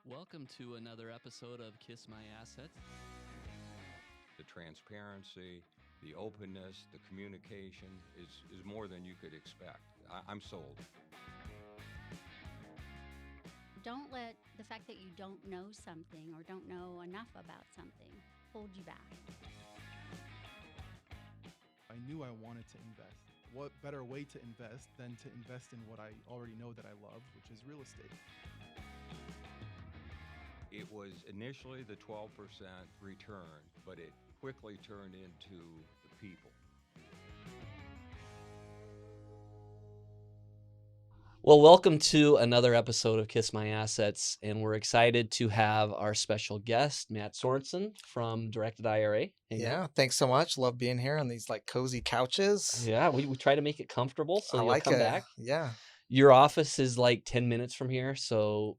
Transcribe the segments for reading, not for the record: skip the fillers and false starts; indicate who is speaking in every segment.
Speaker 1: Welcome to another episode of Kiss My Assets.
Speaker 2: The transparency, the openness, the communication is more than you could expect. I'm sold.
Speaker 3: Don't let the fact that you don't know something or don't know enough about something hold you back.
Speaker 4: I knew I wanted to invest. What better way to invest than to invest in what I already know that I love, which is real estate.
Speaker 2: It was initially the 12% return, but it quickly turned into the people.
Speaker 1: Well, welcome to another episode of Kiss My Assets, and we're excited to have our special guest, Matt Sorenson from Directed IRA. Hey,
Speaker 5: Yeah,
Speaker 1: Matt.
Speaker 5: thanks so much. Love being here on these cozy couches.
Speaker 1: Yeah, we try to make it comfortable, so
Speaker 5: I
Speaker 1: you'll
Speaker 5: like
Speaker 1: come
Speaker 5: it.
Speaker 1: back.
Speaker 5: Yeah.
Speaker 1: Your office is like 10 minutes from here, so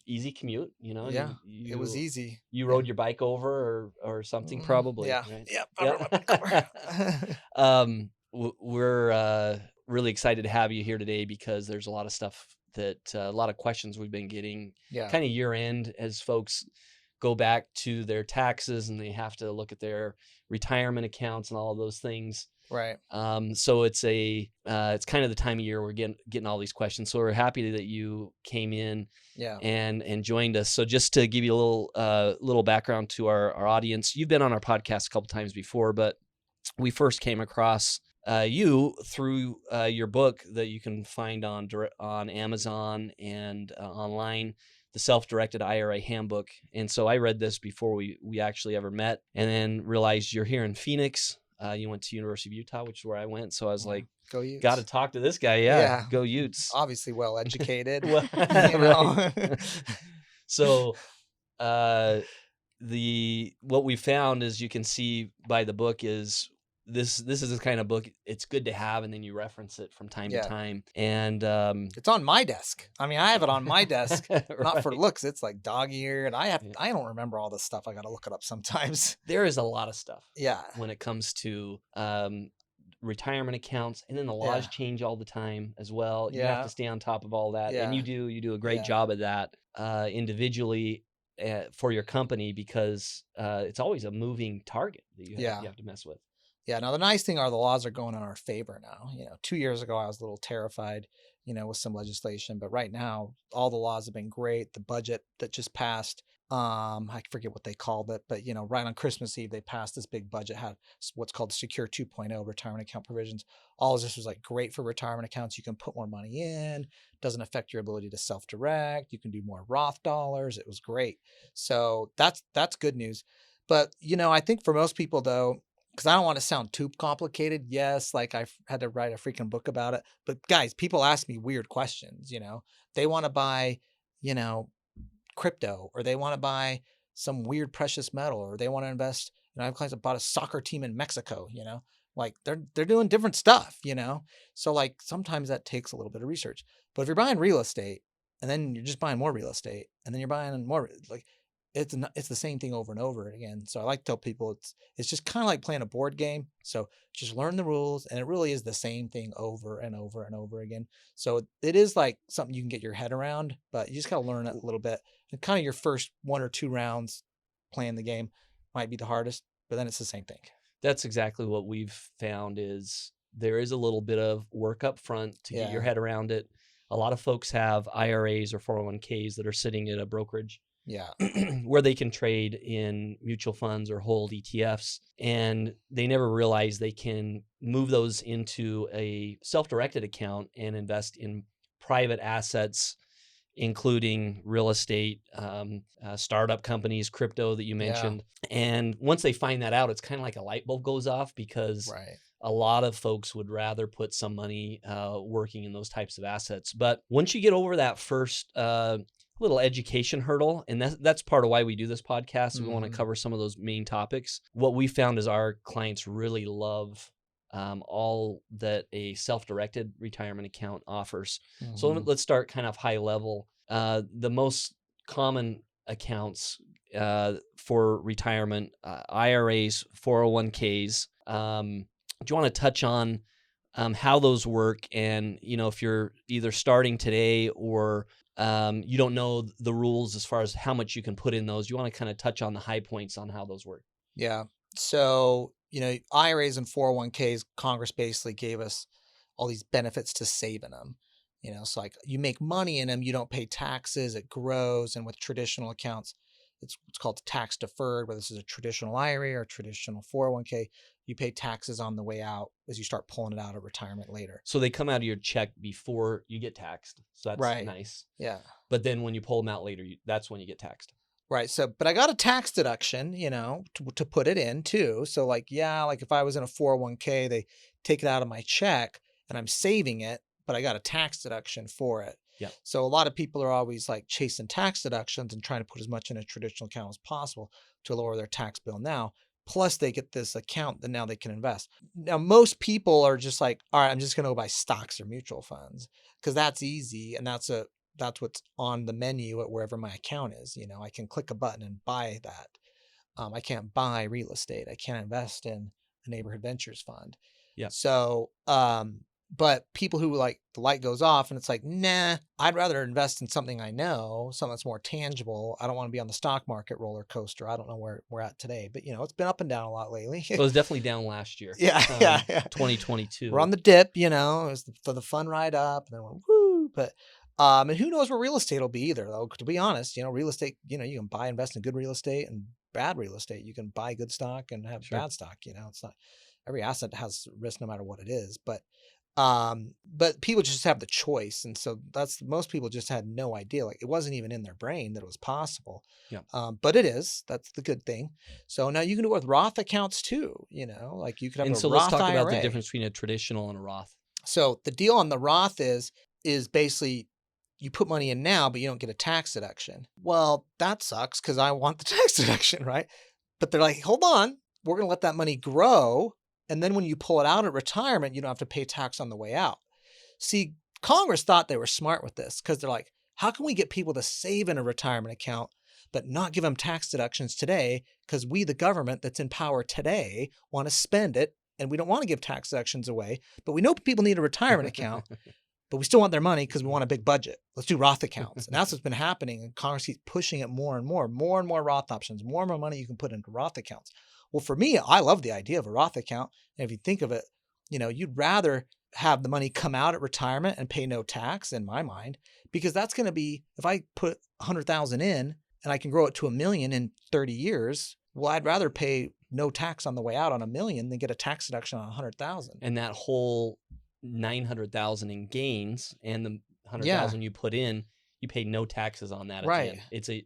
Speaker 1: easy commute, you know.
Speaker 5: Yeah, it was easy.
Speaker 1: You rode your bike over or something, probably.
Speaker 5: Yeah.
Speaker 1: Right?
Speaker 5: Yeah. I rode my bike over.
Speaker 1: We're really excited to have you here today because there's a lot of stuff that a lot of questions we've been getting
Speaker 5: Yeah.
Speaker 1: kind of year end as folks go back to their taxes and they have to look at their retirement accounts and all of those things.
Speaker 5: Right.
Speaker 1: So it's kind of the time of year we're getting all these questions. So we're happy that you came in
Speaker 5: Yeah.
Speaker 1: and joined us. So just to give you a little background to our audience, you've been on our podcast a couple times before, but we first came across you through your book that you can find on Amazon and online, the Self-Directed IRA Handbook. And so I read this before we actually ever met, and then realized you're here in Phoenix. You went to University of Utah, which is where I went. So I was like,
Speaker 5: Go Utes.
Speaker 1: got to talk to this guy. Yeah. Go Utes.
Speaker 5: Obviously well educated.
Speaker 1: Well,
Speaker 5: you know?
Speaker 1: So what we found, as you can see by the book, is this is the kind of book it's good to have, and then you reference it from time to time. And
Speaker 5: it's on my desk. I mean, I have it on my desk, not for
Speaker 1: right.
Speaker 5: looks. It's like dog-eared. I don't remember all this stuff. I got to look it up sometimes.
Speaker 1: There is a lot of stuff.
Speaker 5: Yeah.
Speaker 1: When it comes to retirement accounts, and then the laws change all the time as well. You have to stay on top of all that, and you do a great job of that individually for your company, because it's always a moving target that you have to mess with.
Speaker 5: Yeah. Now, the nice thing are the laws are going in our favor now. 2 years ago, I was a little terrified, with some legislation. But right now, all the laws have been great. The budget that just passed, I forget what they called it, but, right on Christmas Eve, they passed this big budget, had what's called Secure 2.0 retirement account provisions. All of this was great for retirement accounts. You can put more money in, doesn't affect your ability to self-direct. You can do more Roth dollars. It was great. So that's good news. But, I think for most people, though, because I don't want to sound too complicated. Yes, I've had to write a freaking book about it. But guys, people ask me weird questions, They want to buy, crypto, or they want to buy some weird precious metal, or they want to invest. I have clients that bought a soccer team in Mexico, they're doing different stuff, So sometimes that takes a little bit of research. But if you're buying real estate and then you're just buying more real estate and then you're buying more, it's the same thing over and over again. So I like to tell people it's just kind of like playing a board game. So just learn the rules, and it really is the same thing over and over and over again. So it is something you can get your head around, but you just got to learn it a little bit. And kind of your first 1 or 2 rounds playing the game might be the hardest, but then it's the same thing.
Speaker 1: That's exactly what we've found, is there is a little bit of work up front to get your head around it. A lot of folks have IRAs or 401ks that are sitting at a brokerage.
Speaker 5: Yeah.
Speaker 1: Where they can trade in mutual funds or hold ETFs, and they never realize they can move those into a self-directed account and invest in private assets, including real estate, startup companies, crypto that you mentioned. And once they find that out, it's kind of like a light bulb goes off, because a lot of folks would rather put some money working in those types of assets. But once you get over that first little education hurdle, and that's part of why we do this podcast. We want to cover some of those main topics. What we found is our clients really love all that a self-directed retirement account offers. So let's start kind of high level. The most common accounts for retirement, IRAs, 401ks. Do you want to touch on how those work? And, if you're either starting today or You don't know the rules as far as how much you can put in those. You want to kind of touch on the high points on how those work.
Speaker 5: Yeah. So, IRAs and 401ks, Congress basically gave us all these benefits to save in them. So like you make money in them, you don't pay taxes, it grows. And with traditional accounts, it's called tax deferred, whether this is a traditional IRA or a traditional 401k, you pay taxes on the way out as you start pulling it out of retirement later.
Speaker 1: So they come out of your check before you get taxed. So that's
Speaker 5: Right.
Speaker 1: nice.
Speaker 5: Yeah.
Speaker 1: But then when you pull them out later, that's when you get taxed.
Speaker 5: Right. So, but I got a tax deduction, to put it in too. So like if I was in a 401k, they take it out of my check and I'm saving it, but I got a tax deduction for it.
Speaker 1: Yeah.
Speaker 5: So a lot of people are always like chasing tax deductions and trying to put as much in a traditional account as possible to lower their tax bill now. Plus they get this account that now they can invest. Now, most people are just like, all right, I'm just going to go buy stocks or mutual funds because that's easy. And that's what's on the menu at wherever my account is. I can click a button and buy that. I can't buy real estate. I can't invest in a neighborhood ventures fund.
Speaker 1: Yeah.
Speaker 5: So, but people who like the light goes off and it's like, nah, I'd rather invest in something I know, something that's more tangible. I don't want to be on the stock market roller coaster. I don't know where we're at today, but it's been up and down a lot lately.
Speaker 1: Well, it was definitely down last year.
Speaker 5: Yeah.
Speaker 1: 2022.
Speaker 5: We're on the dip, it was the fun ride up and then went woo. But and who knows where real estate will be either, though. To be honest, real estate, you can buy, invest in good real estate and bad real estate. You can buy good stock and have
Speaker 1: Sure.
Speaker 5: bad stock. It's not every asset has risk no matter what it is. But people just have the choice. And so most people just had no idea. Like it wasn't even in their brain that it was possible.
Speaker 1: Yeah.
Speaker 5: But it is. That's the good thing. So now you can do it with Roth accounts too, like you could have
Speaker 1: And
Speaker 5: a
Speaker 1: so
Speaker 5: Roth
Speaker 1: let's talk
Speaker 5: IRA.
Speaker 1: about the difference between a traditional and a Roth.
Speaker 5: So the deal on the Roth is basically you put money in now, but you don't get a tax deduction. Well, that sucks because I want the tax deduction, right? But they're like, hold on, we're going to let that money grow. And then when you pull it out at retirement, you don't have to pay tax on the way out. See, Congress thought they were smart with this because they're like, how can we get people to save in a retirement account, but not give them tax deductions today? Because we, the government that's in power today, want to spend it. And we don't want to give tax deductions away, but we know people need a retirement account, but we still want their money because we want a big budget. Let's do Roth accounts. And that's what's been happening. And Congress keeps pushing it more and more Roth options, more and more money you can put into Roth accounts. Well, for me, I love the idea of a Roth account. And if you think of it, you'd rather have the money come out at retirement and pay no tax in my mind, because that's going to be, if I put 100,000 in and I can grow it to $1 million in 30 years, well, I'd rather pay no tax on the way out on $1 million than get a tax deduction on 100,000.
Speaker 1: And that whole 900,000 in gains and the 100,000 you put in, you pay no taxes on that. At
Speaker 5: Right.
Speaker 1: the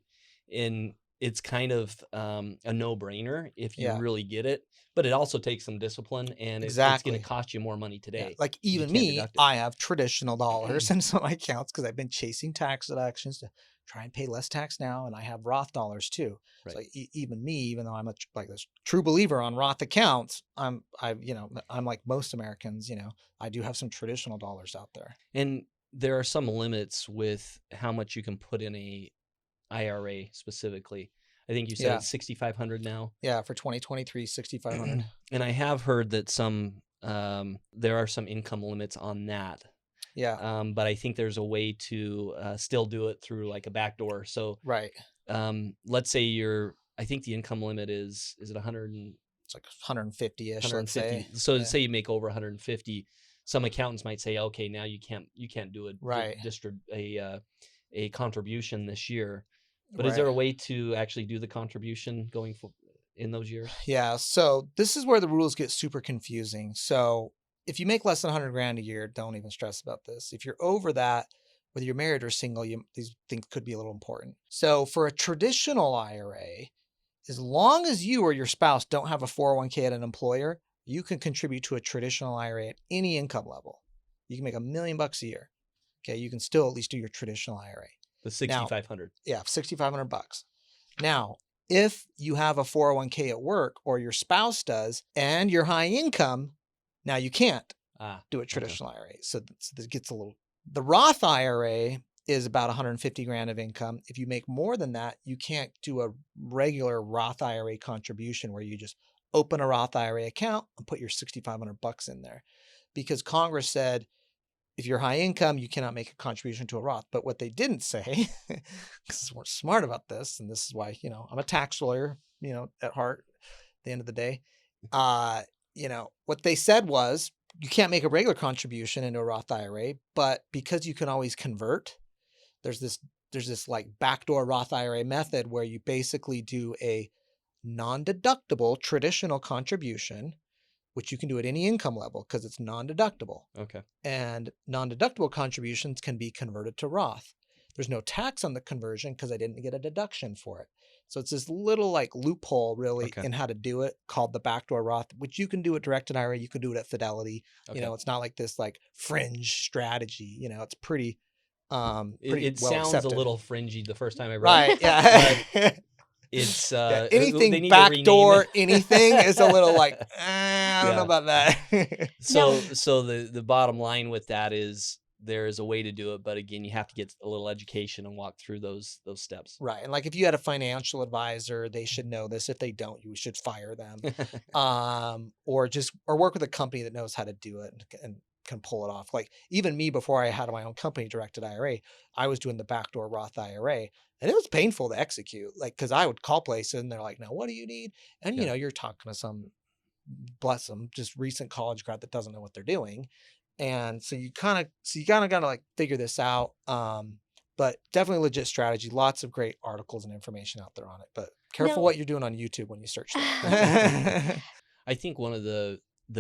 Speaker 1: end. It's kind of a no-brainer if you really get it, but it also takes some discipline, and it's going to cost you more money today.
Speaker 5: Yeah. Like even me, I have traditional dollars in some of my accounts because I've been chasing tax deductions to try and pay less tax now, and I have Roth dollars too.
Speaker 1: Right.
Speaker 5: So even me, even though I'm this true believer on Roth accounts, I'm like most Americans, I do have some traditional dollars out there.
Speaker 1: And there are some limits with how much you can put in a IRA specifically. I think you said it's 6,500 now.
Speaker 5: Yeah, for 2023, 6,500.
Speaker 1: And I have heard that there are some income limits on that.
Speaker 5: Yeah.
Speaker 1: But I think there's a way to still do it through like a backdoor. So
Speaker 5: right.
Speaker 1: Let's say I think the income limit is it 100?
Speaker 5: It's like 150-ish.
Speaker 1: 150.
Speaker 5: Let's say.
Speaker 1: So say you make over 150. Some accountants might say, okay, now you can't do a contribution this year. But is there a way to actually do the contribution going in those years?
Speaker 5: Yeah. So this is where the rules get super confusing. So if you make less than 100 grand a year, don't even stress about this. If you're over that, whether you're married or single, these things could be a little important. So for a traditional IRA, as long as you or your spouse don't have a 401k at an employer, you can contribute to a traditional IRA at any income level. You can make $1 million a year. Okay. You can still at least do your traditional IRA.
Speaker 1: The 6,500.
Speaker 5: Yeah, $6,500. Now, if you have a 401k at work or your spouse does and you're high income, now you can't do a traditional IRA. So this gets a little. The Roth IRA is about 150 grand of income. If you make more than that, you can't do a regular Roth IRA contribution where you just open a Roth IRA account and put your $6,500 in there, because Congress said, if you're high income, you cannot make a contribution to a Roth. But what they didn't say, because we're smart about this, and this is why, I'm a tax lawyer, at heart, at the end of the day, what they said was you can't make a regular contribution into a Roth IRA, but because you can always convert, there's this like backdoor Roth IRA method where you basically do a non-deductible traditional contribution, which you can do at any income level because it's non-deductible.
Speaker 1: Okay.
Speaker 5: And non-deductible contributions can be converted to Roth. There's no tax on the conversion because I didn't get a deduction for it. So it's this little like loophole really in how to do it called the backdoor Roth, which you can do at Directed IRA. You can do it at Fidelity.
Speaker 1: Okay.
Speaker 5: It's not like this like fringe strategy. It's pretty
Speaker 1: It
Speaker 5: well
Speaker 1: sounds
Speaker 5: accepted.
Speaker 1: a little fringy the first time I read it.
Speaker 5: Right. Yeah.
Speaker 1: It's
Speaker 5: Yeah,
Speaker 1: they
Speaker 5: anything
Speaker 1: need to rename
Speaker 5: backdoor
Speaker 1: it.
Speaker 5: anything is a little like I don't know about that.
Speaker 1: So the bottom line with that is there is a way to do it, but again, you have to get a little education and walk through those steps.
Speaker 5: Right. And like if you had a financial advisor, they should know this. If they don't, you should fire them. Or work with a company that knows how to do it and can pull it off. Like even me, before I had my own company, Directed IRA, I was doing the backdoor Roth IRA, and it was painful to execute. Like, cause I would call places and they're like, now what do you need? And you're talking to some, bless them, just recent college grad that doesn't know what they're doing. And so you kind of got to like figure this out. But definitely legit strategy. Lots of great articles and information out there on it, but careful what you're doing on YouTube when you search that.
Speaker 1: I think one of the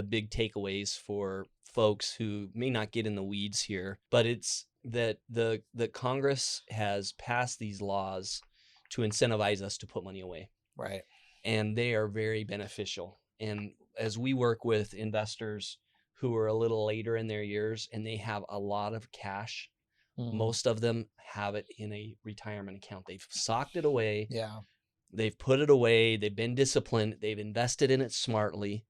Speaker 1: big takeaways for folks who may not get in the weeds here, but it's that the Congress has passed these laws to incentivize us to put money away.
Speaker 5: Right.
Speaker 1: And they are very beneficial. And as we work with investors who are a little later in their years and they have a lot of cash, most of them have it in a retirement account. They've socked it away.
Speaker 5: Yeah.
Speaker 1: They've put it away. They've been disciplined. They've invested in it smartly.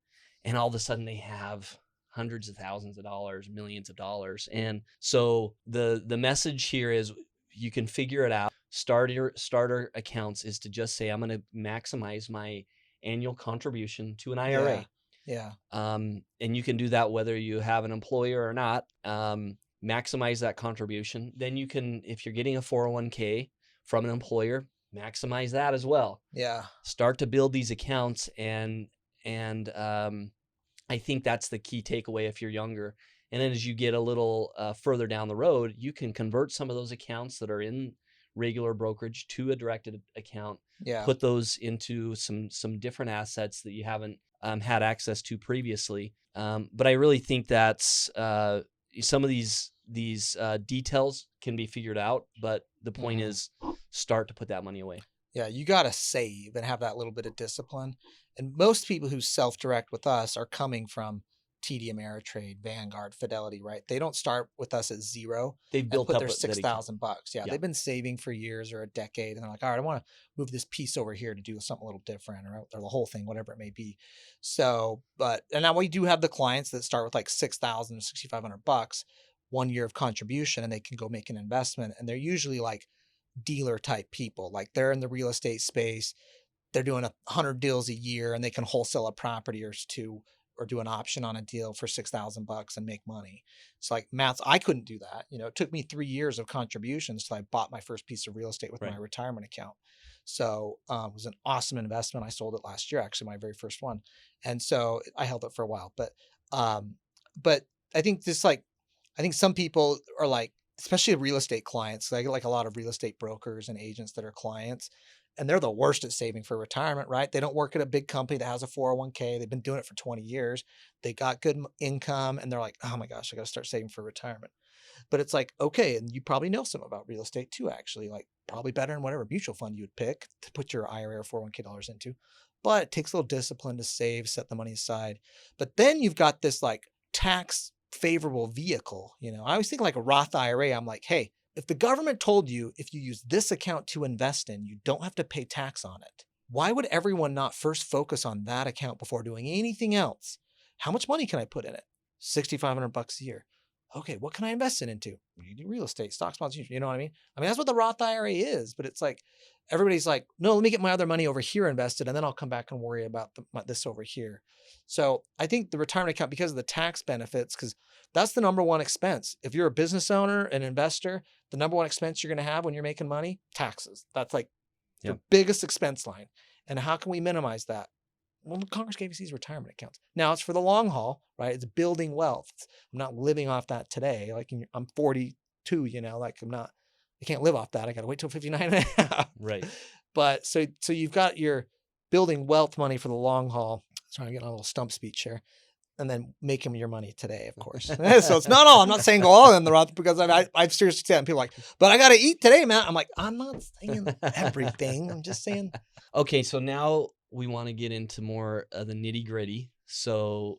Speaker 1: And all of a sudden they have hundreds of thousands of dollars, millions of dollars. And so the message here is you can figure it out. Starter accounts is to just say, I'm going to maximize my annual contribution to an IRA.
Speaker 5: Yeah.
Speaker 1: And you can do that whether you have an employer or not. Maximize that contribution. Then you can, if you're getting a 401k from an employer, maximize that as well.
Speaker 5: Yeah.
Speaker 1: Start to build these accounts, and I think that's the key takeaway if you're younger. And then as you get a little further down the road, you can convert some of those accounts that are in regular brokerage to a directed account.
Speaker 5: Yeah.
Speaker 1: Put those into some different assets that you haven't had access to previously. But I really think that's some of these details can be figured out. But the point is, start to put that money away.
Speaker 5: Yeah, you got to save and have that little bit of discipline. And most people who self-direct with us are coming from TD Ameritrade, Vanguard, Fidelity, right? They don't start with us at zero.
Speaker 1: They've built
Speaker 5: put
Speaker 1: up
Speaker 5: their $6,000. Yeah,
Speaker 1: Yeah.
Speaker 5: They've been saving for years or a decade, and they're like, all right, I want to move this piece over here to do something a little different, or the whole thing, whatever it may be. So, and now we do have the clients that start with like $6,000 to $6,500, 1 year of contribution, and they can go make an investment. And they're usually like dealer type people, like they're in the real estate space. They're doing 100 deals a year, and they can wholesale a property or two, or do an option on a deal for $6,000 and make money. So like Matt's, I couldn't do that. It took me 3 years of contributions till I bought my first piece of real estate with my retirement account. So it was an awesome investment. I sold it last year, actually, my very first one. And so I held it for a while, but I think I think some people are like, especially real estate clients, like a lot of real estate brokers and agents that are clients, and they're the worst at saving for retirement, right? They don't work at a big company that has a 401k. They've been doing it for 20 years. They got good income, and they're like, oh my gosh, I got to start saving for retirement. But it's like, okay, and you probably know some about real estate too, actually, like probably better than whatever mutual fund you would pick to put your IRA or 401k dollars into. But it takes a little discipline to save, set the money aside. But then you've got this like tax favorable vehicle. I always think like a Roth IRA. I'm like, hey, if the government told you if you use this account to invest in, you don't have to pay tax on it, why would everyone not first focus on that account before doing anything else? How much money can I put in it? $6,500 a year. Okay, what can I invest it into? You do real estate, stocks, bonds, you know what I mean? I mean, that's what the Roth IRA is, but it's like, everybody's like, no, let me get my other money over here invested, and then I'll come back and worry about this over here. So I think the retirement account, because of the tax benefits, because that's the number one expense. If you're a business owner, an investor, the number one expense you're going to have when you're making money, taxes. That's like the biggest expense line. And how can we minimize that? Well, Congress gave us these retirement accounts. Now it's for the long haul, right? It's building wealth. I'm not living off that today. Like I'm 42, like I can't live off that. I got to wait till 59 and a half.
Speaker 1: Right.
Speaker 5: But so you've got your building wealth money for the long haul. Sorry, I'm getting a little stump speech here. And then make them your money today, of course. So it's not all. I'm not saying go all in the Roth, because I've seriously said, people are like, but I got to eat today, man. I'm like, I'm not saying everything. I'm just saying.
Speaker 1: Okay, so now we want to get into more of the nitty gritty. So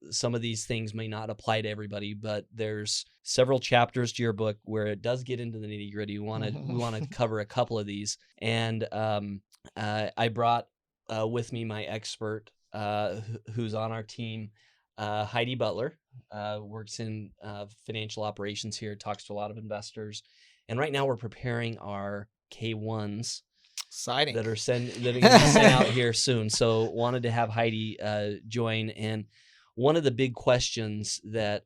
Speaker 1: some of these things may not apply to everybody, but there's several chapters to your book where it does get into the nitty gritty. We want to cover a couple of these. And I brought with me my expert who's on our team, Heidi Butler, works in financial operations here, talks to a lot of investors. And right now we're preparing our K1s.
Speaker 5: Exciting.
Speaker 1: That are going to be sent out here soon. So wanted to have Heidi join. And one of the big questions that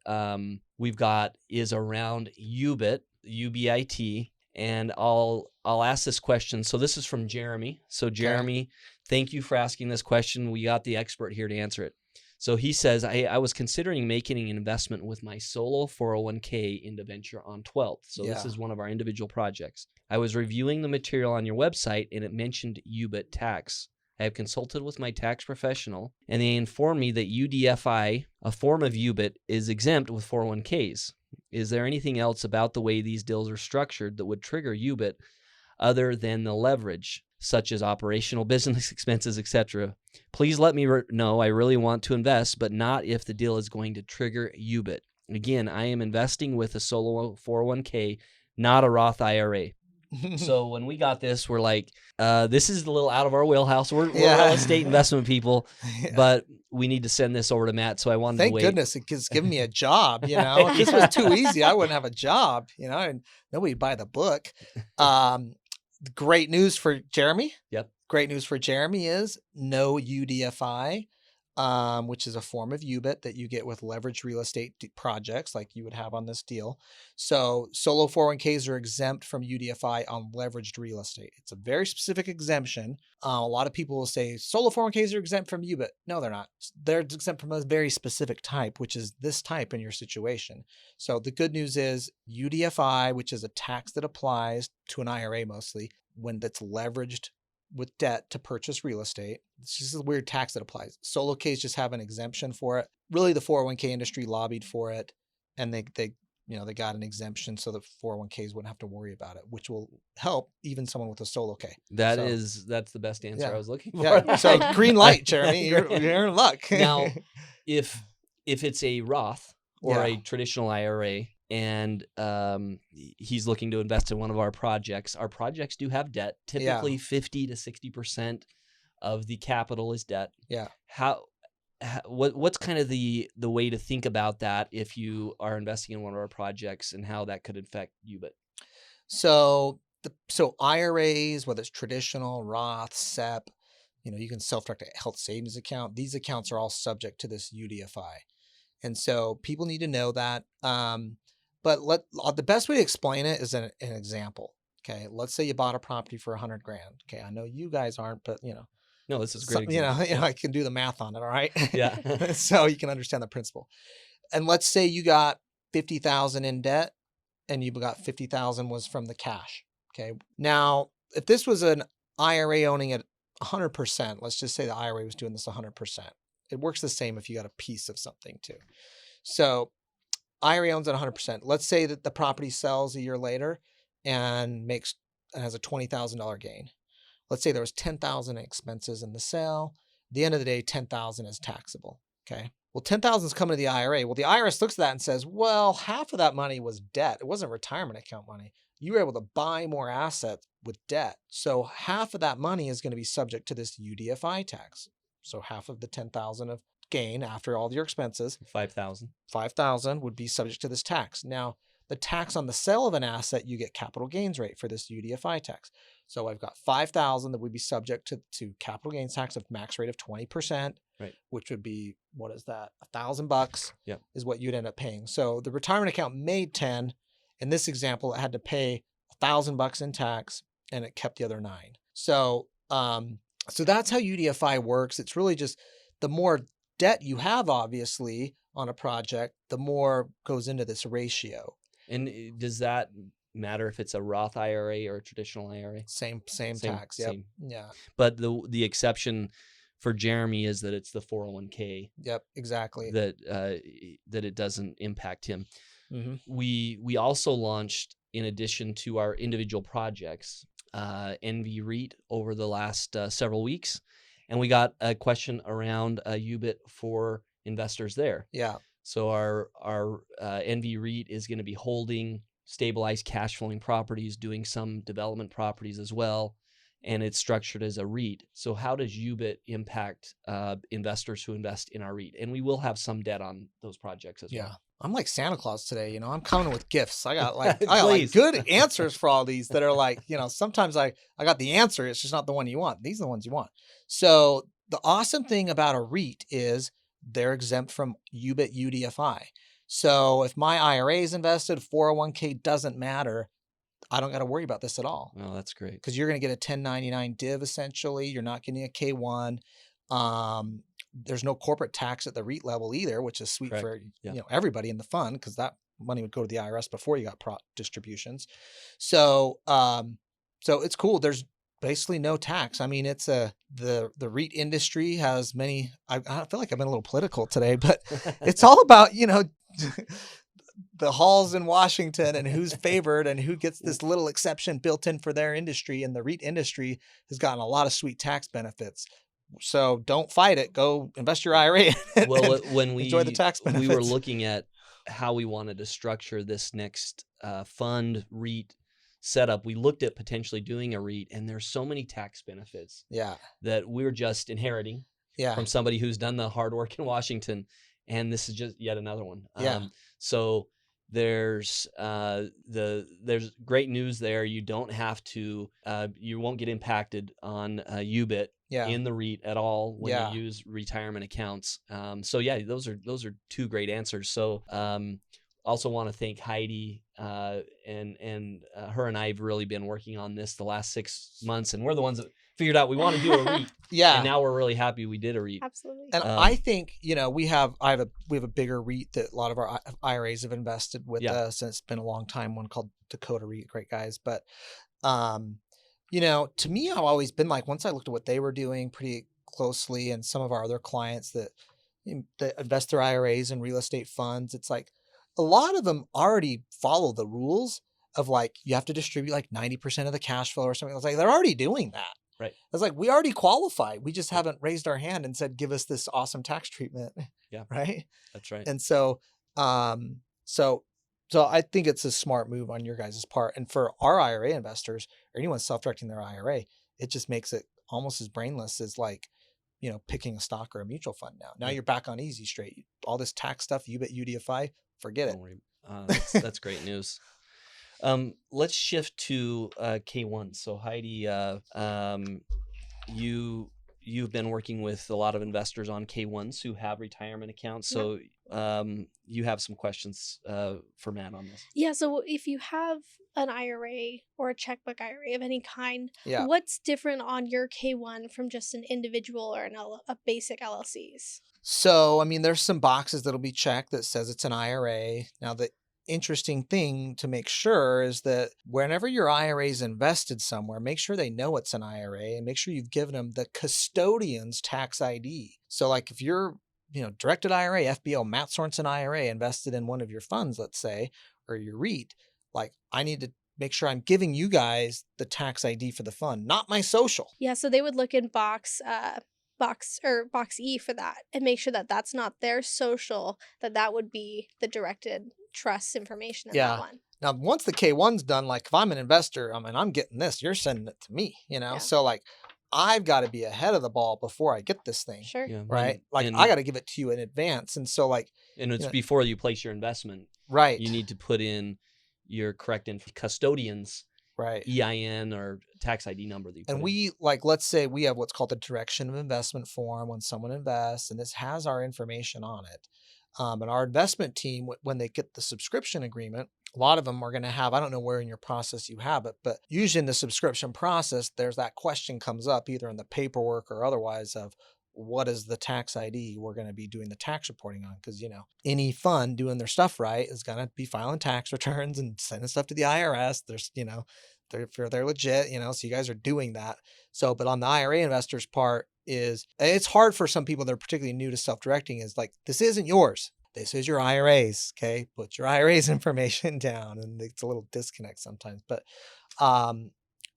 Speaker 1: we've got is around UBIT, UBIT. And I'll ask this question. So this is from Jeremy. So Jeremy, thank you for asking this question. We got the expert here to answer it. So he says, I was considering making an investment with my solo 401k into venture on 12th. So this is one of our individual projects. I was reviewing the material on your website, and it mentioned UBIT tax. I have consulted with my tax professional, and they informed me that UDFI, a form of UBIT, is exempt with 401ks. Is there anything else about the way these deals are structured that would trigger UBIT other than the leverage, such as operational business expenses, etc.? Please let me know. I really want to invest, but not if the deal is going to trigger UBIT. Again, I am investing with a solo 401k, not a Roth IRA. So when we got this, we're like, this is a little out of our wheelhouse. We're real estate investment people, but we need to send this over to Matt. So I wanted to wait.
Speaker 5: Thank goodness it's given me a job. If this was too easy, I wouldn't have a job, and nobody would buy the book. Great news for Jeremy.
Speaker 1: Yep.
Speaker 5: Great news for Jeremy is no UDFI, which is a form of UBIT that you get with leveraged real estate projects like you would have on this deal. So solo 401ks are exempt from UDFI on leveraged real estate. It's a very specific exemption. A lot of people will say solo 401ks are exempt from UBIT. No, they're not. They're exempt from a very specific type, which is this type in your situation. So the good news is UDFI, which is a tax that applies to an IRA mostly when that's leveraged with debt to purchase real estate. It's just a weird tax that applies. Solo Ks just have an exemption for it. Really, the 401k industry lobbied for it, and they got an exemption so that 401ks wouldn't have to worry about it, which will help even someone with a solo K.
Speaker 1: That's the best answer I was looking for.
Speaker 5: Yeah. So green light, Jeremy. You're in luck.
Speaker 1: Now, if it's a Roth or a traditional IRA, and he's looking to invest in one of our projects do have debt. Typically 50 to 60% of the capital is debt.
Speaker 5: Yeah.
Speaker 1: What's kind of the way to think about that if you are investing in one of our projects, and how that could affect UBIT?
Speaker 5: So IRAs, whether it's traditional, Roth, SEP, you can self-direct health savings account. These accounts are all subject to this UDFI. And so people need to know that. But the best way to explain it is an example. Okay. Let's say you bought a property for $100,000. Okay. I know you guys aren't, but
Speaker 1: no, this is great.
Speaker 5: I can do the math on it. All right.
Speaker 1: Yeah.
Speaker 5: So you can understand the principle. And let's say you got 50,000 in debt, and you got 50,000 was from the cash. Okay. Now, if this was an IRA owning at 100%, let's just say the IRA was doing this 100%. It works the same if you got a piece of something too. So IRA owns at 100%. Let's say that the property sells a year later and has a $20,000 gain. Let's say there was $10,000 in expenses in the sale. At the end of the day, $10,000 is taxable. Okay. Well, $10,000 is coming to the IRA. Well, the IRS looks at that and says, well, half of that money was debt. It wasn't retirement account money. You were able to buy more assets with debt. So half of that money is going to be subject to this UDFI tax. So half of the $10,000 of gain after all your expenses,
Speaker 1: 5,000.
Speaker 5: 5,000 would be subject to this tax. Now, the tax on the sale of an asset, you get capital gains rate for this UDFI tax. So I've got 5,000 that would be subject to capital gains tax of max rate of 20%,
Speaker 1: right?
Speaker 5: Which would be, what is that? $1,000
Speaker 1: Yep.
Speaker 5: is what you'd end up paying. So the retirement account made 10. In this example, it had to pay $1,000 in tax, and it kept the other 9. So, so that's how UDFI works. It's really just the more debt you have, obviously, on a project, the more goes into this ratio.
Speaker 1: And does that matter if it's a Roth IRA or a traditional IRA?
Speaker 5: Same tax. Yep.
Speaker 1: Same.
Speaker 5: Yeah.
Speaker 1: But the exception for Jeremy is that it's the 401k.
Speaker 5: Yep. Exactly.
Speaker 1: That it doesn't impact him.
Speaker 5: Mm-hmm.
Speaker 1: We also launched, in addition to our individual projects, NV REIT over the last several weeks, and we got a question around UBIT for investors there.
Speaker 5: Yeah.
Speaker 1: So our NV REIT is going to be holding stabilized cash flowing properties, doing some development properties as well, and it's structured as a REIT. So how does UBIT impact investors who invest in our REIT? And we will have some debt on those projects as well.
Speaker 5: I'm like Santa Claus today, I'm coming with gifts. I got like
Speaker 1: Please.
Speaker 5: good answers for all these that are like, sometimes I got the answer, it's just not the one you want. These are the ones you want. So the awesome thing about a REIT is they're exempt from UBIT UDFI. So if my IRA is invested, 401k doesn't matter. I don't got to worry about this at all.
Speaker 1: Oh, that's great.
Speaker 5: Because you're going to get a 1099 div essentially. You're not getting a K1. There's no corporate tax at the REIT level either, which is sweet for everybody in the fund, because that money would go to the IRS before you got distributions. So so it's cool. There's basically no tax. I mean, it's the REIT industry has many. I feel like I've been a little political today, but it's all about the halls in Washington and who's favored and who gets this little exception built in for their industry. And the REIT industry has gotten a lot of sweet tax benefits. So don't fight it. Go invest your IRA.
Speaker 1: Well, when we
Speaker 5: enjoy the tax benefits.
Speaker 1: We were looking at how we wanted to structure this next fund REIT setup. We looked at potentially doing a REIT, and there's so many tax benefits that we're just inheriting from somebody who's done the hard work in Washington. And this is just yet another one. So there's great news there. You don't have to, you won't get impacted on UBIT in the REIT at all when you use retirement accounts. So those are two great answers. So also want to thank Heidi and her and I have really been working on this the last 6 months, and we're the ones that figured out we want to do a REIT. And now we're really happy we did a REIT.
Speaker 3: Absolutely.
Speaker 5: And I think, we have a bigger REIT that a lot of our IRAs have invested with us, and it's been a long time, one called Dakota REIT, great guys. But, to me, I've always been like, once I looked at what they were doing pretty closely and some of our other clients that invest their IRAs in real estate funds, it's like a lot of them already follow the rules of like, you have to distribute like 90% of the cash flow or something. It's like, they're already doing that.
Speaker 1: Right.
Speaker 5: It's like, we already qualify. We just haven't raised our hand and said, give us this awesome tax treatment.
Speaker 1: Yeah.
Speaker 5: Right.
Speaker 1: That's right.
Speaker 5: And so, so I think it's a smart move on your guys' part. And for our IRA investors or anyone self-directing their IRA, it just makes it almost as brainless as like, picking a stock or a mutual fund now. Now you're back on easy straight. All this tax stuff, UBIT, UDFI, forget it.
Speaker 1: Don't worry. That's great news. Let's shift to K1. So Heidi, you've been working with a lot of investors on K1s who have retirement accounts. So you have some questions for Matt on this.
Speaker 6: Yeah. So if you have an IRA or a checkbook IRA of any kind,
Speaker 5: Yeah.
Speaker 6: what's different on your K1 from just an individual or a basic LLCs?
Speaker 5: So, I mean, there's some boxes that'll be checked that says it's an IRA. Now, the interesting thing to make sure is that whenever your IRA is invested somewhere, make sure they know it's an IRA and make sure you've given them the custodian's tax ID. So like if you're, directed IRA, FBO, Matt Sorenson IRA invested in one of your funds, let's say, or your REIT, like I need to make sure I'm giving you guys the tax ID for the fund, not my social.
Speaker 6: Yeah. So they would look in box E for that and make sure that that's not their social, that would be the directed trust information in that one.
Speaker 5: Now, once the K1's done, like if I'm an investor, I'm getting this, you're sending it to me, So like I've got to be ahead of the ball before I get this thing.
Speaker 6: Sure.
Speaker 1: Yeah,
Speaker 5: Right. Like
Speaker 1: and
Speaker 5: I got to give it to you in advance. And so like,
Speaker 1: it's
Speaker 5: know,
Speaker 1: before you place your investment.
Speaker 5: right.
Speaker 1: You need to put in your correct custodian's
Speaker 5: right.
Speaker 1: EIN or tax ID number that you put
Speaker 5: And
Speaker 1: in.
Speaker 5: we like, let's say we have what's called the direction of investment form when someone invests, and this has our information on it. And our investment team, when they get the subscription agreement, a lot of them are going to have, I don't know where in your process you have it, but usually in the subscription process, there's that question comes up either in the paperwork or otherwise of what is the tax ID we're going to be doing the tax reporting on? Because, any fund doing their stuff right is going to be filing tax returns and sending stuff to the IRS. There's, they're legit, so you guys are doing that. So, but on the IRA investors part it's hard for some people that are particularly new to self-directing is like, this isn't yours. This is your IRAs. Okay. Put your IRAs information down. And it's a little disconnect sometimes, but,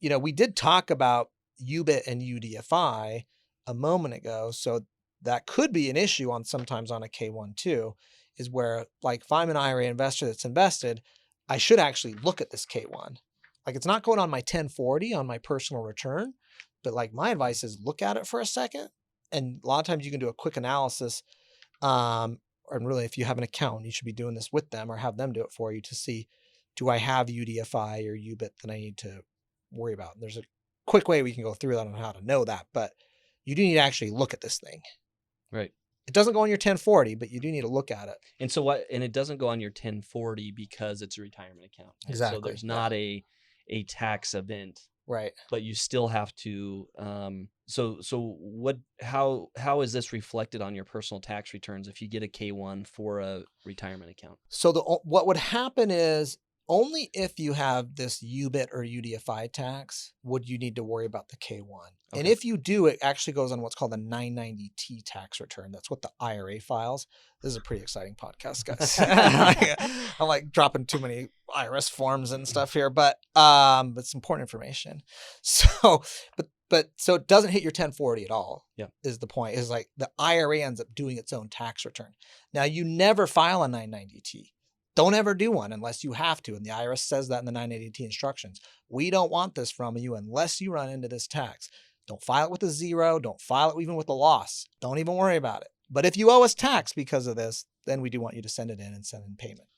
Speaker 5: we did talk about UBIT and UDFI a moment ago. So that could be an issue sometimes on a K1 too, is where like, if I'm an IRA investor that's invested, I should actually look at this K1. Like it's not going on my 1040 on my personal return, but like my advice is look at it for a second. And a lot of times you can do a quick analysis. And really, if you have an accountant, you should be doing this with them or have them do it for you to see, do I have UDFI or UBIT that I need to worry about? And there's a quick way we can go through that on how to know that, but you do need to actually look at this thing.
Speaker 1: Right.
Speaker 5: It doesn't go on your 1040, but you do need to look at it.
Speaker 1: And so and it doesn't go on your 1040 because it's a retirement account. Right?
Speaker 5: Exactly.
Speaker 1: So there's not a tax event.
Speaker 5: Right.
Speaker 1: But you still have to. How is this reflected on your personal tax returns if you get a K1 for a retirement account?
Speaker 5: So what would happen is only if you have this UBIT or UDFI tax would you need to worry about the K1. Okay. And if you do, it actually goes on what's called a 990T tax return. That's what the IRA files. This is a pretty exciting podcast, guys. I'm like dropping too many IRS forms and stuff here, but it's important information. So, so it doesn't hit your 1040 at all.
Speaker 1: Yeah,
Speaker 5: is the point. Is like the IRA ends up doing its own tax return. Now you never file a 990T. Don't ever do one unless you have to. And the IRS says that in the 980T instructions. We don't want this from you unless you run into this tax. Don't file it with a zero. Don't file it even with a loss. Don't even worry about it. But if you owe us tax because of this, then we do want you to send it in and send in payment.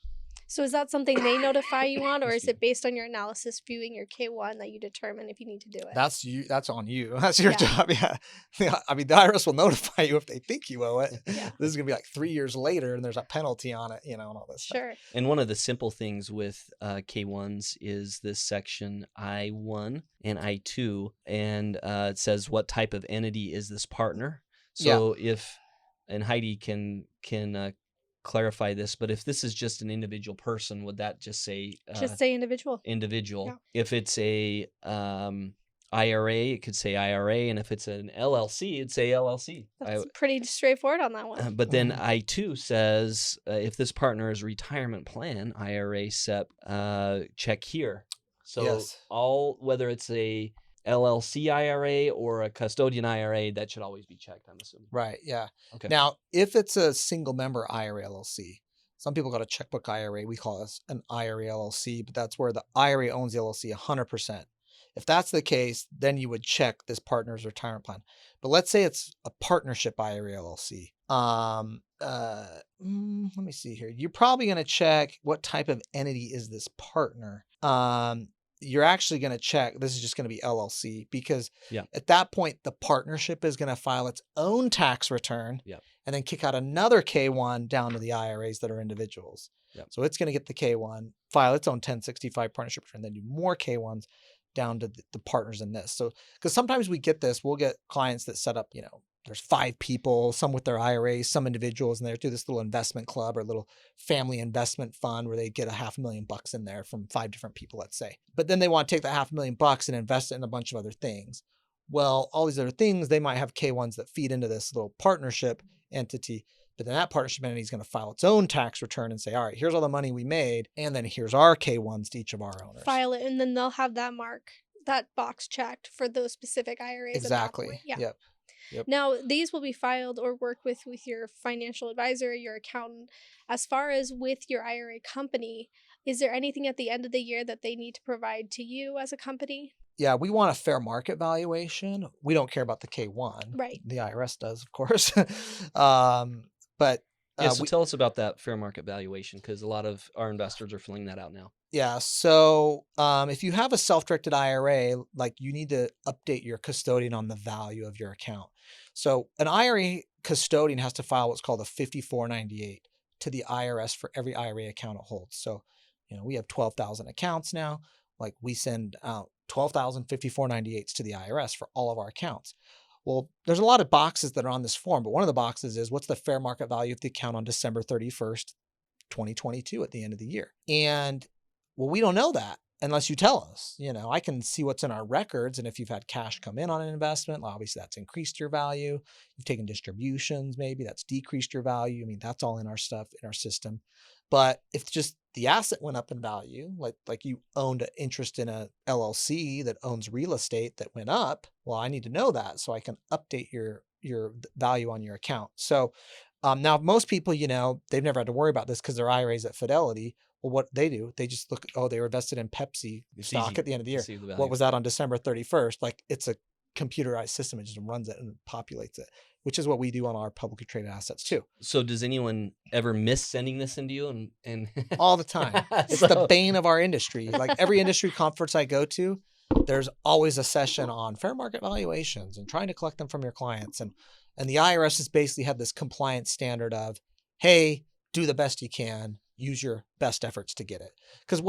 Speaker 6: So is that something they notify you on, or is it based on your analysis viewing your K1 that you determine if you need to do it?
Speaker 5: That's you. That's on you. That's your job. Yeah. I mean, the IRS will notify you if they think you owe it.
Speaker 6: Yeah.
Speaker 5: This is going to be like 3 years later and there's a penalty on it, and all this
Speaker 6: Sure.
Speaker 5: stuff.
Speaker 1: And one of the simple things with K1s is this section I1 and I2. And it says what type of entity is this partner. So and Heidi can clarify this, but if this is just an individual person, would that just say
Speaker 6: individual?
Speaker 1: Individual.
Speaker 6: Yeah.
Speaker 1: If it's a IRA, it could say IRA, and if it's an LLC, it'd say LLC.
Speaker 6: That's pretty straightforward on that one.
Speaker 1: But then I2 says if this partner is retirement plan, IRA, SEP, check here. So whether it's a LLC IRA or a custodian IRA, that should always be checked, I'm assuming.
Speaker 5: Right. Yeah.
Speaker 1: Okay.
Speaker 5: Now, if it's a single member IRA LLC, some people got a checkbook IRA. We call this an IRA LLC, but that's where the IRA owns the LLC 100%. If that's the case, then you would check this partner's retirement plan. But let's say it's a partnership IRA LLC. Let me see here. You're probably going to check what type of entity is this partner. You're actually going to check, this is just going to be LLC, because at that point, the partnership is going to file its own tax return and then kick out another K1 down to the IRAs that are individuals. So it's going to get the K1, file its own 1065 partnership return, then do more K1s down to the partners in this. So, because sometimes we get this, we'll get clients that set up, there's 5 people, some with their IRAs, some individuals, and they do this little investment club or little family investment fund where they get $500,000 in there from 5 different people, let's say. But then they want to take that $500,000 and invest it in a bunch of other things. Well, all these other things, they might have K1s that feed into this little partnership entity, but then that partnership entity is going to file its own tax return and say, all right, here's all the money we made, and then here's our K1s to each of our owners.
Speaker 6: File it, and then they'll have that box checked for those specific IRAs.
Speaker 5: Exactly. Yep.
Speaker 6: Now, these will be filed or worked with your financial advisor, your accountant. As far as with your IRA company, is there anything at the end of the year that they need to provide to you as a company?
Speaker 5: yeah, we want a fair market valuation. We don't care about the K1.
Speaker 6: Right.
Speaker 5: The IRS does, of course. But
Speaker 1: Yeah, so tell us about that fair market valuation, because a lot of our investors are filling that out now.
Speaker 5: yeah, so if you have a self-directed IRA, like you need to update your custodian on the value of your account. So an IRA custodian has to file what's called a 5498 to the IRS for every IRA account it holds. So, we have 12,000 accounts now. Like we send out 12,000 5498s to the IRS for all of our accounts. Well, there's a lot of boxes that are on this form, but one of the boxes is what's the fair market value of the account on December 31st, 2022 at the end of the year. And well, we don't know that unless you tell us. I can see what's in our records. And if you've had cash come in on an investment, well, obviously that's increased your value. You've taken distributions, maybe that's decreased your value. I mean, that's all in our stuff, in our system. But if just the asset went up in value, like you owned an interest in a LLC that owns real estate that went up, well, I need to know that so I can update your value on your account. So now most people, they've never had to worry about this because their IRAs at Fidelity. Well, what they do, they just look, they were invested in Pepsi stock at the end of the year. What was that on December 31st? Like it's a computerized system. It just runs it and populates it, which is what we do on our publicly traded assets too.
Speaker 1: So does anyone ever miss sending this into you? And
Speaker 5: all the time. It's the bane of our industry. Like every industry conference I go to, there's always a session on fair market valuations and trying to collect them from your clients. And the IRS has basically had this compliance standard of, hey, do the best you can. Use your best efforts to get it. Because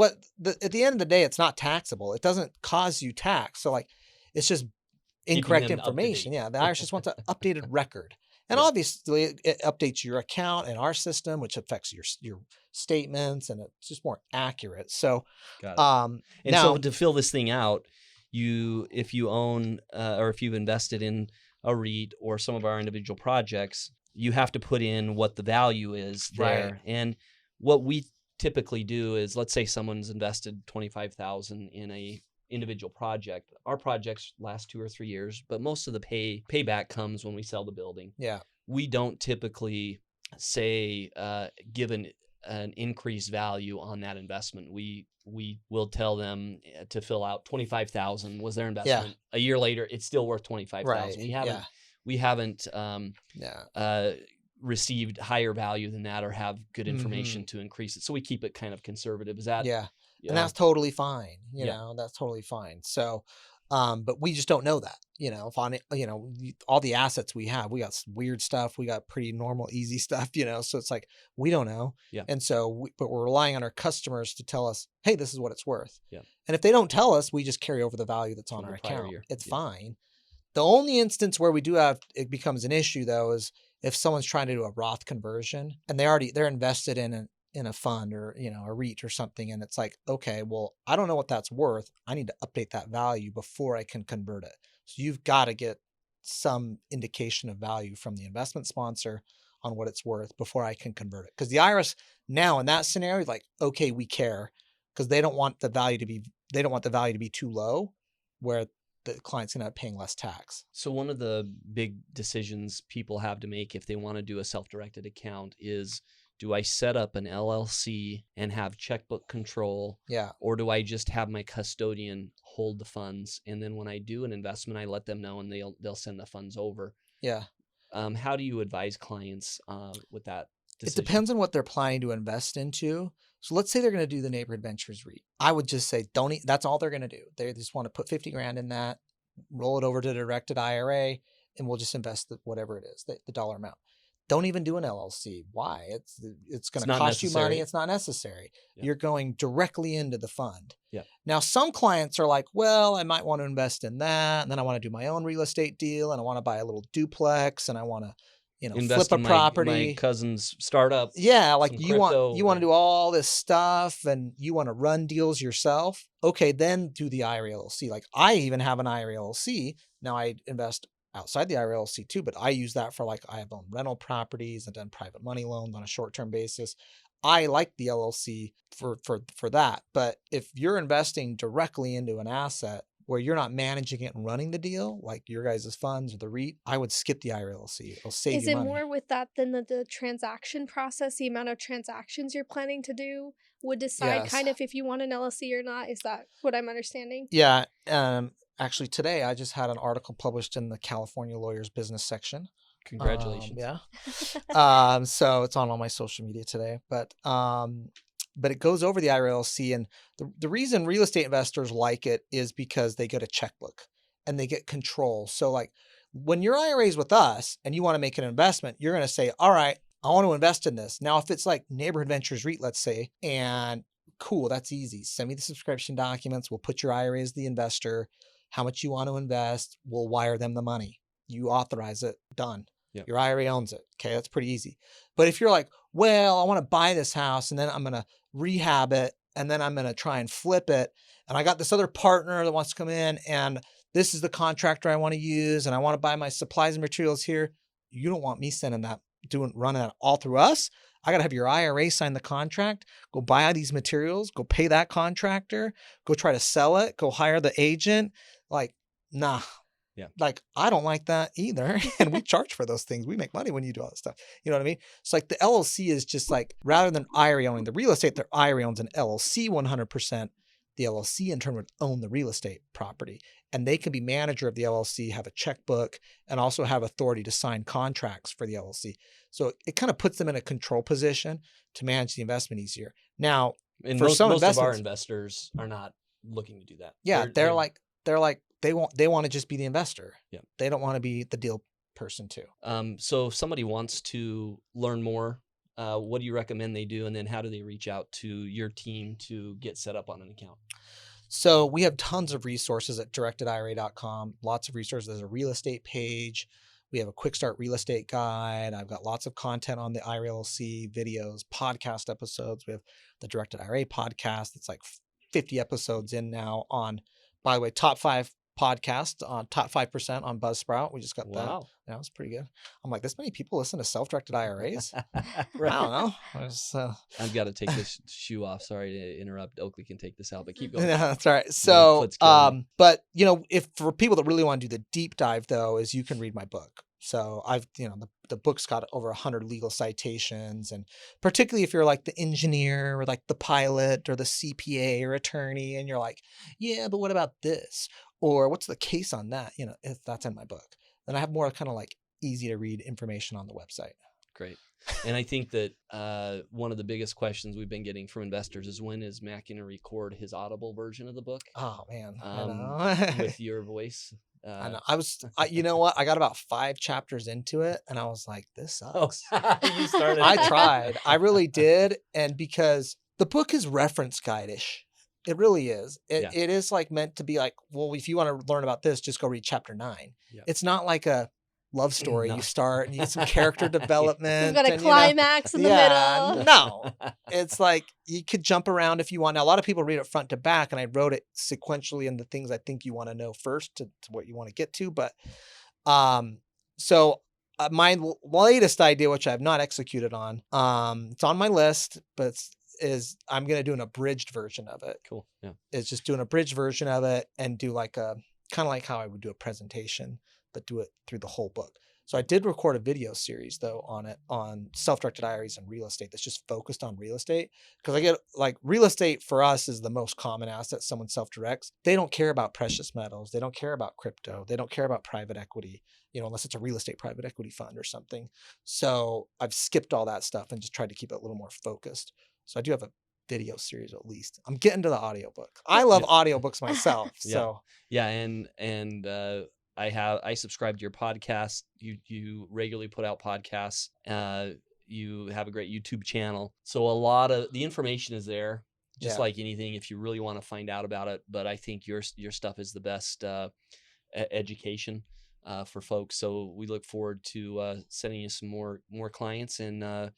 Speaker 5: at the end of the day, it's not taxable. It doesn't cause you tax. So like, it's just incorrect information. Yeah. The IRS just wants an updated record. And obviously it updates your account in our system, which affects your statements, and it's just more accurate. So,
Speaker 1: and now, so to fill this thing out, if you own, or if you've invested in a REIT or some of our individual projects, you have to put in what the value is there.
Speaker 5: Right.
Speaker 1: And what we typically do is, let's say someone's invested $25,000 in a individual project. Our projects last 2 or 3 years, but most of the payback comes when we sell the building.
Speaker 5: Yeah.
Speaker 1: We don't typically say give an increased value on that investment. We will tell them to fill out 25,000 was their investment. A year later, it's still worth 25,000.
Speaker 5: Right.
Speaker 1: We haven't received higher value than that or have good information to increase it. So we keep it kind of conservative. Is that?
Speaker 5: Yeah. And that's totally fine. That's totally fine. So, but we just don't know that, if on, all the assets we have, we got some weird stuff. We got pretty normal, easy stuff, so it's like, we don't know.
Speaker 1: Yeah.
Speaker 5: And so, but we're relying on our customers to tell us, hey, this is what it's worth.
Speaker 1: Yeah.
Speaker 5: And if they don't tell us, we just carry over the value that's on our account. It's fine. The only instance where we do have, it becomes an issue though, is if someone's trying to do a Roth conversion and they're invested in a fund or, a REIT or something. And it's like, okay, well, I don't know what that's worth. I need to update that value before I can convert it. So you've got to get some indication of value from the investment sponsor on what it's worth before I can convert it. Because the IRS now in that scenario is like, okay, we care, because they don't want the value to be too low where the client's going to end up paying less tax.
Speaker 1: So one of the big decisions people have to make if they want to do a self-directed account is, do I set up an LLC and have checkbook control?
Speaker 5: Yeah.
Speaker 1: Or do I just have my custodian hold the funds? And then when I do an investment, I let them know and they'll send the funds over.
Speaker 5: Yeah.
Speaker 1: How do you advise clients with that decision?
Speaker 5: It depends on what they're planning to invest into. So let's say they're going to do the Neighborhood Ventures REIT. I would just say, that's all they're going to do. They just want to put 50 grand in that, roll it over to the directed IRA, and we'll just invest whatever it is, the dollar amount. Don't even do an LLC. Why? It's going to cost you money. It's not necessary. Yeah. You're going directly into the fund.
Speaker 1: Yeah.
Speaker 5: Now, some clients are like, well, I might want to invest in that, and then I want to do my own real estate deal, and I want to buy a little duplex, and I want to,
Speaker 1: invest
Speaker 5: flip a property.
Speaker 1: My cousin's startup.
Speaker 5: Yeah, like you want to do all this stuff, and you want to run deals yourself. Okay, then do the IRA LLC. Like I even have an IRA LLC. Now I invest outside the IRA LLC too, but I use that for I have owned rental properties and done private money loans on a short-term basis. I like the LLC for that. But if you're investing directly into an asset where you're not managing it and running the deal, like your guys' funds or the REIT, I would skip the IRA LLC. It'll save you money.
Speaker 6: Is it more with that than the transaction process, the amount of transactions you're planning to do would decide
Speaker 5: Yes.
Speaker 6: kind of if you want an LLC or not. Is that what I'm understanding?
Speaker 5: Yeah. Actually, today I just had an article published in the California Lawyers Business section.
Speaker 1: Congratulations.
Speaker 5: Yeah. So it's on all my social media today, but it goes over the IRA LLC, and the reason real estate investors like it is because they get a checkbook and they get control. So like when your IRA is with us and you want to make an investment, you're going to say, all right, I want to invest in this. Now, if it's like Neighborhood Ventures REIT, let's say, and cool, that's easy. Send me the subscription documents. We'll put your IRA as the investor, how much you want to invest. We'll wire them the money. You authorize it, done.
Speaker 1: Yep.
Speaker 5: Your IRA owns it. Okay, that's pretty easy. But if you're like, well, I want to buy this house and then I'm going to rehab it and then I'm going to try and flip it, and I got this other partner that wants to come in and this is the contractor I want to use and I want to buy my supplies and materials here. You don't want me sending that, running that all through us. I got to have your IRA sign the contract, go buy these materials, go pay that contractor, go try to sell it, go hire the agent. Like, nah.
Speaker 1: Yeah.
Speaker 5: Like, I don't like that either. And we charge for those things. We make money when you do all that stuff. You know what I mean? It's like the LLC is just like, rather than IRA owning the real estate, their IRA owns an LLC 100%. The LLC in turn would own the real estate property. And they can be manager of the LLC, have a checkbook, and also have authority to sign contracts for the LLC. So it kind of puts them in a control position to manage the investment easier. Now,
Speaker 1: And
Speaker 5: for
Speaker 1: most
Speaker 5: some
Speaker 1: of our
Speaker 5: investments-
Speaker 1: investors are not looking to do that.
Speaker 5: yeah, they want to just be the investor.
Speaker 1: Yeah.
Speaker 5: They don't want to be the deal person too.
Speaker 1: So if somebody wants to learn more, what do you recommend they do? And then how do they reach out to your team to get set up on an account?
Speaker 5: So we have tons of resources at directedira.com, lots of resources. There's a real estate page. We have a quick start real estate guide. I've got lots of content on the IRA LLC, videos, podcast episodes. We have the Directed IRA podcast. It's like 50 episodes in now on, by the way, top 5 podcast on top 5% on Buzzsprout. We just got that.
Speaker 1: Wow.
Speaker 5: That was pretty good. I'm like, this many people listen to self-directed IRAs?
Speaker 1: Right.
Speaker 5: I don't know. I was,
Speaker 1: I've got to take this shoe off. Sorry to interrupt. Oakley can take this out, but keep going.
Speaker 5: yeah, that's all right. So,
Speaker 1: foot's killing me.
Speaker 5: but you know, if for people that really want to do the deep dive though, is you can read my book. So I've, the book's got over 100 legal citations, and particularly if you're like the engineer or like the pilot or the CPA or attorney, and you're like, yeah, but what about this? Or what's the case on that? If that's in my book, then I have more kind of like easy to read information on the website.
Speaker 1: Great. And I think that one of the biggest questions we've been getting from investors is, when is Matt going to record his Audible version of the book?
Speaker 5: Oh man, I know.
Speaker 1: With your voice.
Speaker 5: I know. You know what? I got about 5 chapters into it and I was like, this sucks.
Speaker 1: You started.
Speaker 5: I tried. I really did. And because the book is reference guide-ish. It really is. It is like meant to be like, well, if you want to learn about this, just go read chapter 9.
Speaker 1: Yeah.
Speaker 5: It's not like a love story.
Speaker 1: No.
Speaker 5: You start and you get some character development.
Speaker 6: You've got a
Speaker 5: and,
Speaker 6: climax in the middle.
Speaker 5: No. It's like you could jump around if you want. Now, a lot of people read it front to back, and I wrote it sequentially in the things I think you want to know first to what you want to get to. But my latest idea, which I have not executed on, it's on my list, but is I'm going to do an abridged version of it.
Speaker 1: Cool. Yeah.
Speaker 5: It's just doing an abridged version of it and do like a kind of like how I would do a presentation, but do it through the whole book. So I did record a video series though on it, on self-directed IRAs and real estate, that's just focused on real estate. Because I get like real estate for us is the most common asset someone self-directs. They don't care about precious metals. They don't care about crypto. They don't care about private equity, unless it's a real estate private equity fund or something. So I've skipped all that stuff and just tried to keep it a little more focused. So I do have a video series at least. I'm getting to the audiobook. I love audiobooks myself. So
Speaker 1: yeah. And I subscribe to your podcast. You regularly put out podcasts. You have a great YouTube channel. So a lot of the information is there, just like anything, if you really want to find out about it. But I think your stuff is the best education for folks. So we look forward to sending you some more clients, and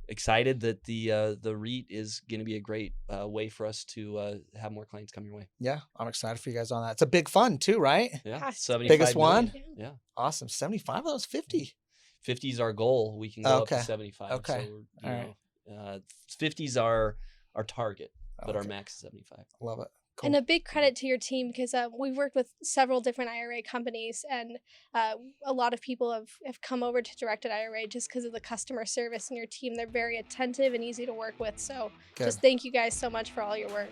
Speaker 1: excited that the REIT is going to be a great way for us to have more clients come your way.
Speaker 5: Yeah, I'm excited for you guys on that. It's a big fund too, right?
Speaker 1: Yeah,
Speaker 6: Yes.
Speaker 1: 75
Speaker 5: Biggest
Speaker 1: million.
Speaker 5: one?
Speaker 1: Yeah,
Speaker 5: Awesome. 75 of those 50.
Speaker 1: 50 is our goal. We can go up
Speaker 5: Okay.
Speaker 1: to 75.
Speaker 5: Okay.
Speaker 1: So 50's our target. but our
Speaker 5: Okay.
Speaker 1: max is 75.
Speaker 5: Love it. Cool.
Speaker 6: And a big credit to your team because we've worked with several different IRA companies, and a lot of people have come over to Directed IRA just because of the customer service and your team. They're very attentive and easy to work with. So
Speaker 5: Good.
Speaker 6: just thank you guys so much for all your work.